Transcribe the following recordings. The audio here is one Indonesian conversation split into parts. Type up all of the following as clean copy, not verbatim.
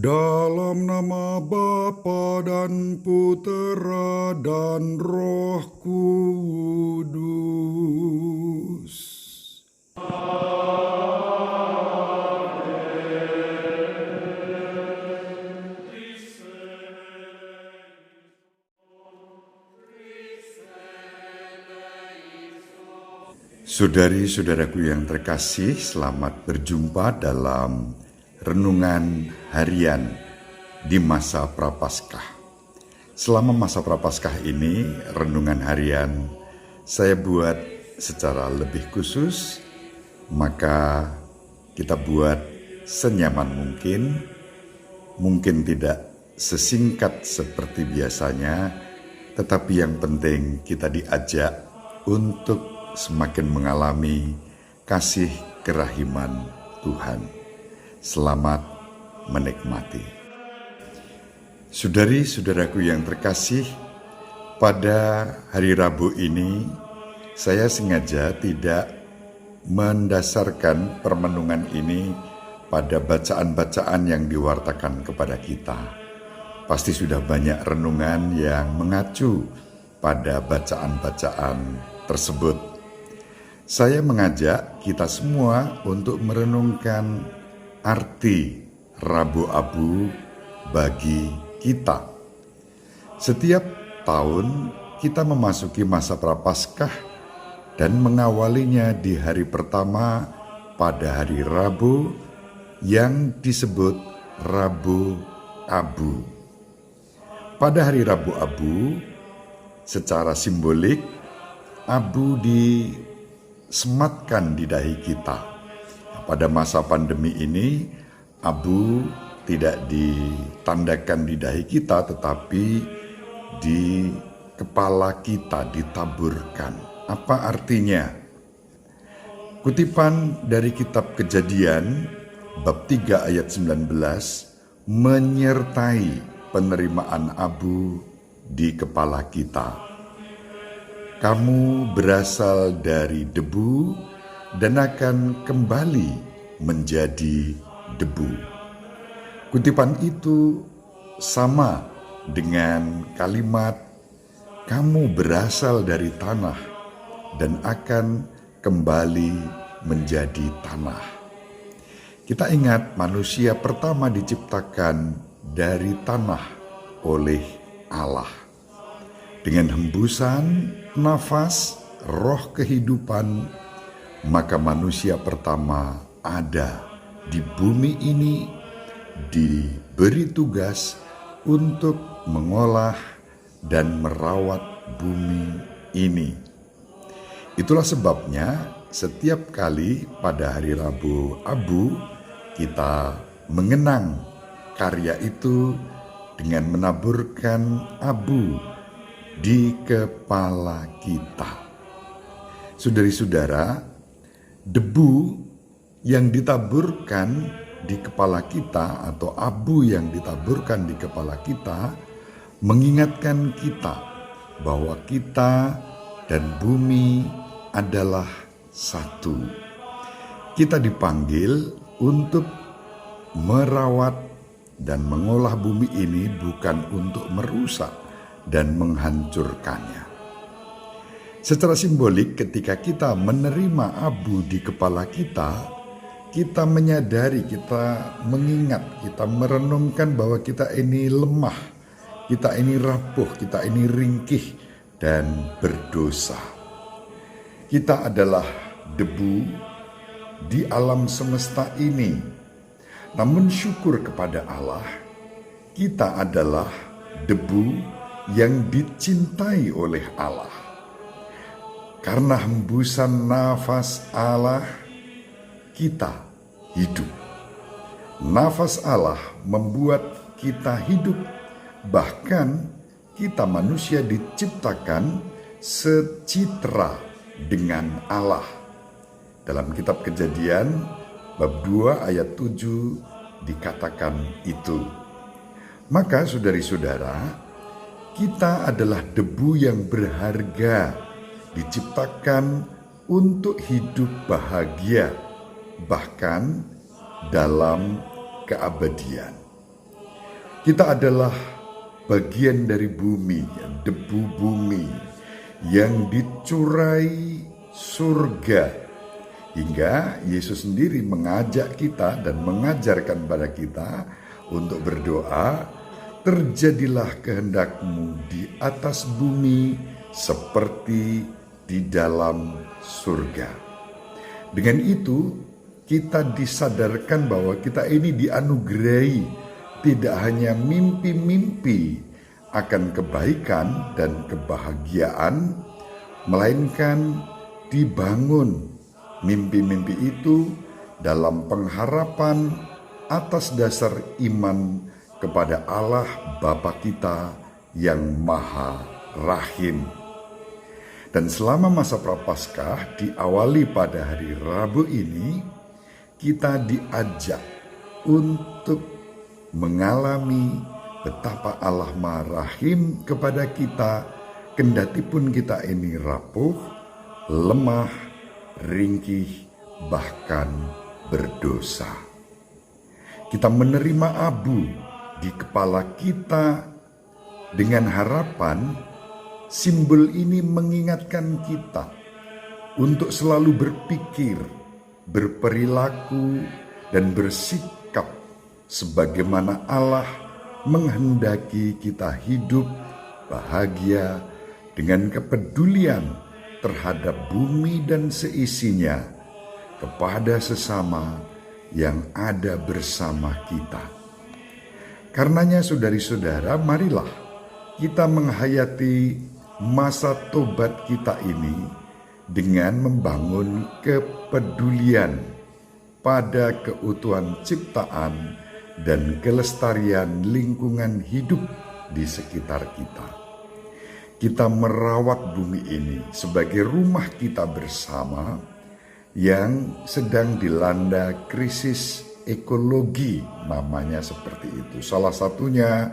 Dalam nama Bapa dan Putera dan Roh Kudus. Saudari-saudaraku yang terkasih, selamat berjumpa dalam renungan harian di masa Prapaskah. Selama masa Prapaskah ini, renungan harian saya buat secara lebih khusus, maka kita buat senyaman mungkin tidak sesingkat seperti biasanya, tetapi yang penting kita diajak untuk semakin mengalami kasih kerahiman Tuhan. Selamat menikmati. Saudari-saudaraku yang terkasih, pada hari Rabu ini saya sengaja tidak mendasarkan permenungan ini pada bacaan-bacaan yang diwartakan kepada kita. Pasti sudah banyak renungan yang mengacu pada bacaan-bacaan tersebut. Saya mengajak kita semua untuk merenungkan arti Rabu Abu bagi kita. Setiap tahun kita memasuki masa Prapaskah dan mengawalinya di hari pertama pada hari Rabu yang disebut Rabu Abu. Pada hari Rabu Abu, secara simbolik, abu disematkan di dahi kita. Pada masa pandemi ini, abu tidak ditandakan di dahi kita, tetapi di kepala kita ditaburkan. Apa artinya? Kutipan dari kitab Kejadian, bab 3 ayat 19, menyertai penerimaan abu di kepala kita. Kamu berasal dari debu dan akan kembali menjadi debu. Kutipan itu sama dengan kalimat kamu berasal dari tanah dan akan kembali menjadi tanah. Kita ingat manusia pertama diciptakan dari tanah oleh Allah. Dengan hembusan nafas roh kehidupan, maka manusia pertama ada di bumi ini diberi tugas untuk mengolah dan merawat bumi ini. Itulah sebabnya setiap kali pada hari Rabu Abu kita mengenang karya itu dengan menaburkan abu di kepala kita. Saudari-saudara, debu yang ditaburkan di kepala kita atau abu yang ditaburkan di kepala kita mengingatkan kita bahwa kita dan bumi adalah satu. Kita dipanggil untuk merawat dan mengolah bumi ini bukan untuk merusak dan menghancurkannya. Secara simbolik, ketika kita menerima abu di kepala kita, kita menyadari, kita mengingat, kita merenungkan bahwa kita ini lemah, kita ini rapuh, kita ini ringkih dan berdosa. Kita adalah debu di alam semesta ini. Namun syukur kepada Allah, kita adalah debu yang dicintai oleh Allah. Karena hembusan nafas Allah, kita hidup. Nafas Allah membuat kita hidup. Bahkan kita manusia diciptakan secitra dengan Allah. Dalam kitab Kejadian, bab 2 ayat 7 dikatakan itu. Maka saudari-saudara, kita adalah debu yang berharga, diciptakan untuk hidup bahagia, bahkan dalam keabadian. Kita adalah bagian dari bumi, debu bumi yang dicurai surga. Hingga Yesus sendiri mengajak kita dan mengajarkan pada kita untuk berdoa, terjadilah kehendak-Mu di atas bumi seperti di dalam surga. Dengan itu kita disadarkan bahwa kita ini dianugerahi tidak hanya mimpi-mimpi akan kebaikan dan kebahagiaan, melainkan dibangun mimpi-mimpi itu dalam pengharapan atas dasar iman kepada Allah Bapa kita yang Maha Rahim. Dan selama masa Prapaskah diawali pada hari Rabu ini, kita diajak untuk mengalami betapa Allah Maha Rahim kepada kita, kendati pun kita ini rapuh, lemah, ringkih, bahkan berdosa. Kita menerima abu di kepala kita dengan harapan simbol ini mengingatkan kita untuk selalu berpikir, berperilaku, dan bersikap sebagaimana Allah menghendaki kita hidup bahagia dengan kepedulian terhadap bumi dan seisinya kepada sesama yang ada bersama kita. Karenanya saudari-saudara, marilah kita menghayati masa tobat kita ini dengan membangun kepedulian pada keutuhan ciptaan dan kelestarian lingkungan hidup di sekitar kita. Kita merawat bumi ini sebagai rumah kita bersama yang sedang dilanda krisis ekologi, namanya seperti itu. Salah satunya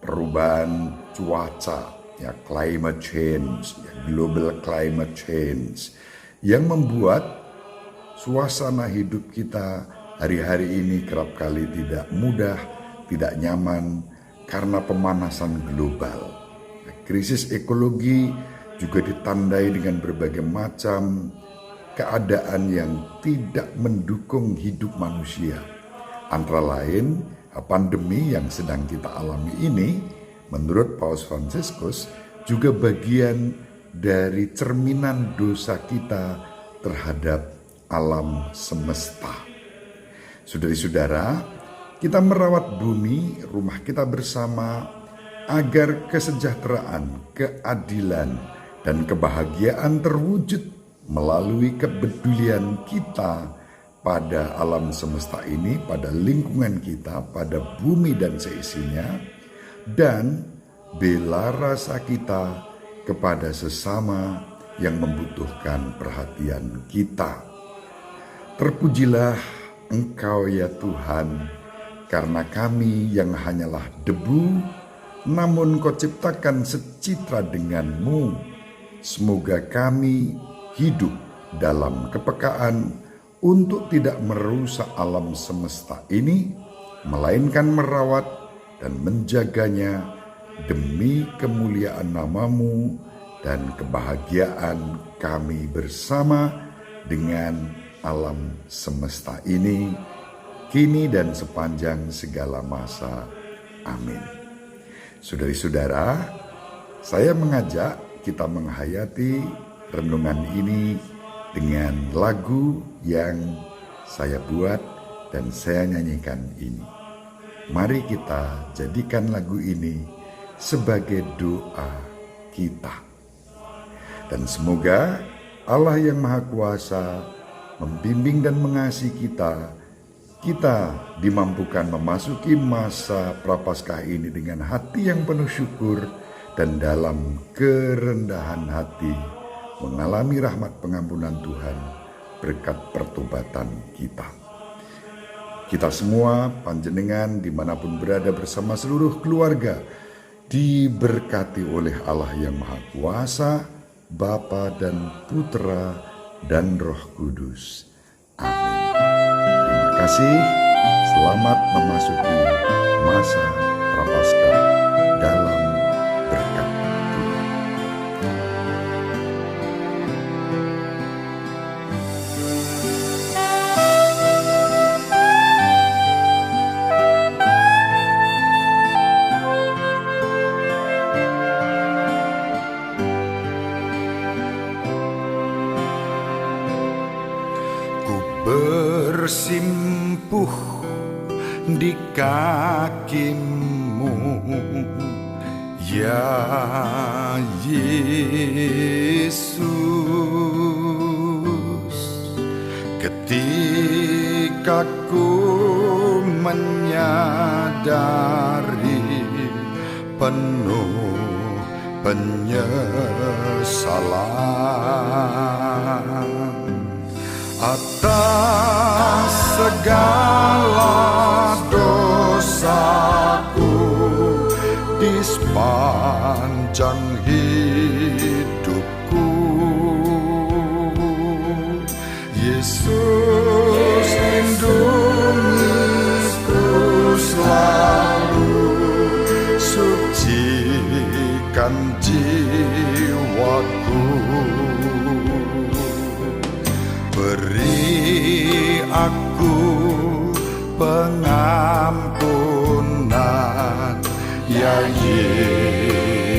perubahan cuaca, ya climate change, ya global climate change, yang membuat suasana hidup kita hari-hari ini kerap kali tidak mudah, tidak nyaman karena pemanasan global. Krisis ekologi juga ditandai dengan berbagai macam keadaan yang tidak mendukung hidup manusia. Antara lain, pandemi yang sedang kita alami ini, menurut Paus Fransiskus, juga bagian dari cerminan dosa kita terhadap alam semesta. Saudari-saudara, kita merawat bumi, rumah kita bersama, agar kesejahteraan, keadilan, dan kebahagiaan terwujud melalui kepedulian kita pada alam semesta ini, pada lingkungan kita, pada bumi dan seisinya, dan bela rasa kita kepada sesama yang membutuhkan perhatian kita. Terpujilah Engkau ya Tuhan, karena kami yang hanyalah debu, namun Kau ciptakan secitra dengan-Mu. Semoga kami hidup dalam kepekaan untuk tidak merusak alam semesta ini, melainkan merawat dan menjaganya demi kemuliaan nama-Mu dan kebahagiaan kami bersama dengan alam semesta ini, kini dan sepanjang segala masa. Amin. Saudari-saudara, saya mengajak kita menghayati renungan ini dengan lagu yang saya buat dan saya nyanyikan ini. Mari kita jadikan lagu ini sebagai doa kita. Dan semoga Allah yang Maha Kuasa membimbing dan mengasihi kita dimampukan memasuki masa Prapaskah ini dengan hati yang penuh syukur dan dalam kerendahan hati mengalami rahmat pengampunan Tuhan berkat pertobatan kita. Kita semua panjenengan dimanapun berada bersama seluruh keluarga diberkati oleh Allah yang Maha Kuasa, Bapa dan Putra dan Roh Kudus. Amin. Terima kasih, selamat memasuki masa Prapaskah. di kakimu, ya Yesus. Ketika ku menyadari penuh penyesalan atas segala dosaku di sepanjang hidupku, Yesus lindungiku selalu, sucikan jiwaku. Beri aku pengampunan, ya Yesus.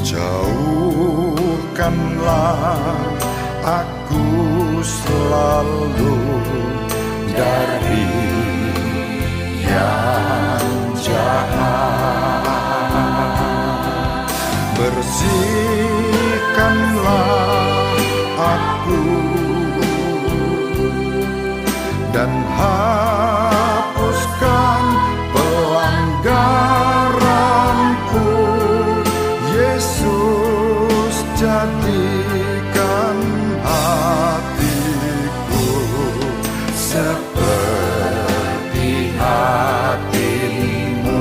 Jauhkanlah aku selalu dari yang jahat. Bersihkanlah aku dan hapuskan pelanggaranku, Yesus. Jadikan hatiku seperti hatimu.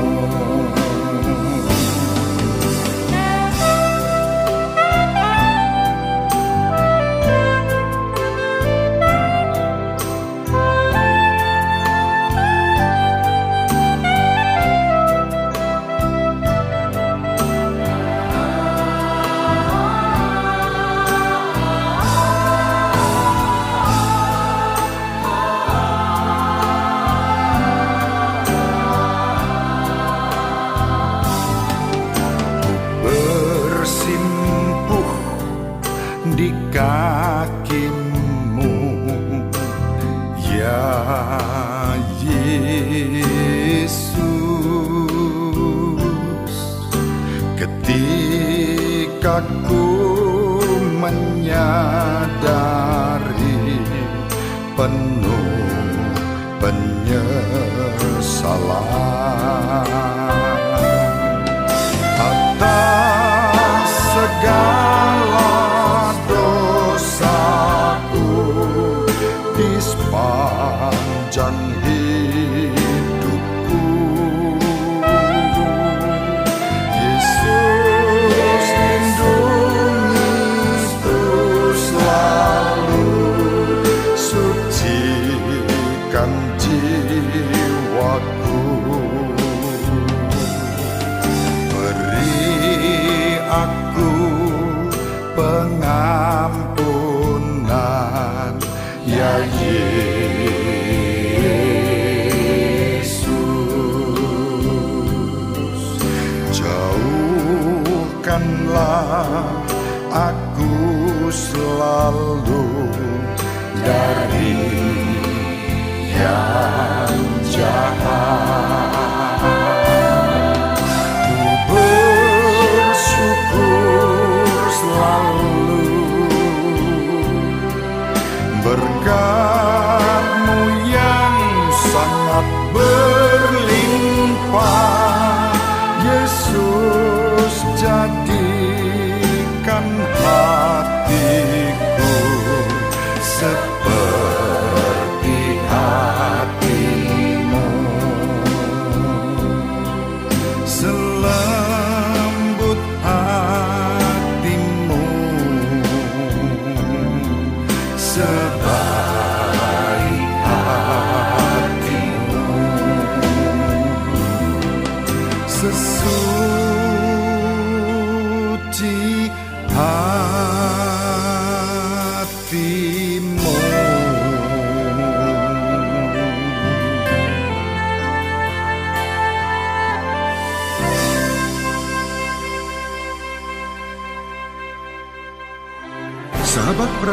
Bersimpuh di kakimu, ya Yesus. Ketika ku menyadari penuh penyesalan atas segala dosaku di sepanjang hidupku, Yesus lindungiku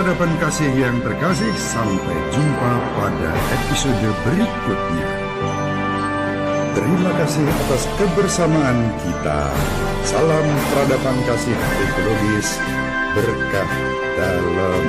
peradaban kasih yang terkasih, sampai jumpa pada episode berikutnya. Terima kasih atas kebersamaan kita. Salam peradaban kasih ekologis, berkah dalam